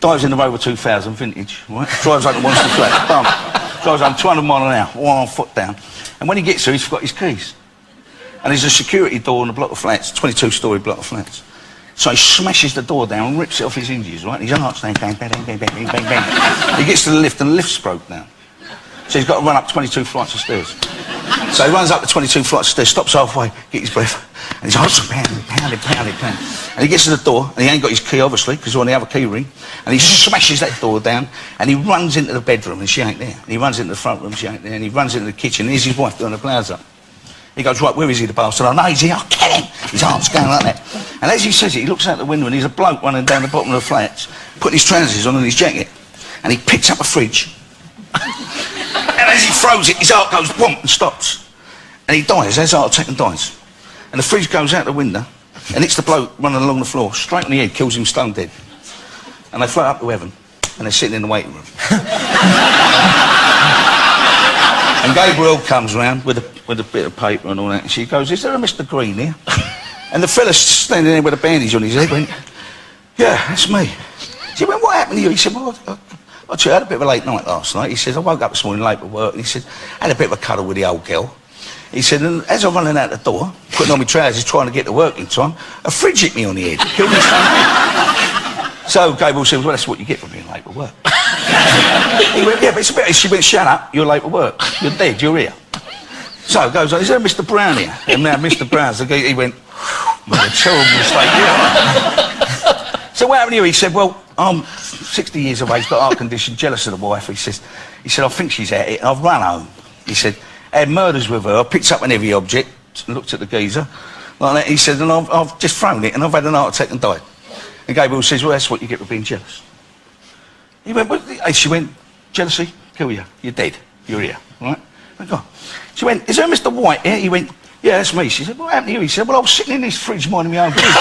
dives in the Rover 2000 vintage, right? Drives up to Winston flat, bum. Drives home 200 miles an hour, 1 foot down. And when he gets there, he's forgot his keys. And there's a security door in a block of flats, 22-storey block of flats. So he smashes the door down and rips it off his hinges, right? His heart's going bang, bang, bang, bang, bang, bang, bang. He gets to the lift and the lift's broke down. So he's got to run up 22 flights of stairs. So he runs up the 22 flights of stairs, stops halfway, gets his breath, and his heart's pounding, pounding, pounding, pounding. And he gets to the door, and he ain't got his key, obviously, because he's on the other key ring, and he smashes that door down, and he runs into the bedroom, and she ain't there. And he runs into the front room, she ain't there, and he runs into the kitchen, and here's his wife doing the blouse up. He goes, right, where is he, the bastard? I know he's here, I'll get him. His heart's going like that. And as he says it, he looks out the window, and there's a bloke running down the bottom of the flats, putting his trousers on and his jacket, and he picks up a fridge. And as he throws it, his heart goes boom and stops. And he dies, has a heart attack and dies. And the fridge goes out the window and hits the bloke running along the floor, straight on the head, kills him stone dead. And they float up to heaven, and they're sitting in the waiting room. And Gabriel comes round with a bit of paper and all that, and she goes, is there a Mr. Green here? And the fella's standing there with a bandage on his head went, yeah, that's me. She went, what happened to you? He said, well, I had a bit of a late night last night. He says, I woke up this morning late for work, and he said, I had a bit of a cuddle with the old girl. He said, and as I'm running out the door, putting on my trousers, trying to get to work in time, a fridge hit me on the head, killed me straight. So Gabriel said, well, that's what you get for being late for work. He went, yeah, but it's a bit... She went, shut up, you're late for work. You're dead, you're here. So goes on, is there Mr. Brown here? And now Mr. Brown's the guy, he went, what a terrible mistake, yeah. So what happened here? He said, well, I'm 60 years of age, got heart condition, jealous of the wife. He said, I think she's at it, and I've run home. He said, I had murders with her, I picked up an heavy object, and looked at the geezer, like that. He said, and I've just thrown it, and I've had an heart attack and died. And Gabriel says, well, that's what you get for being jealous. He went, well, she went, jealousy, kill you, you're dead, you're here, right? I went, God. She went, is there Mr. White here? He went, yeah, that's me. She said, what happened to you? He said, well, I was sitting in this fridge minding my own business.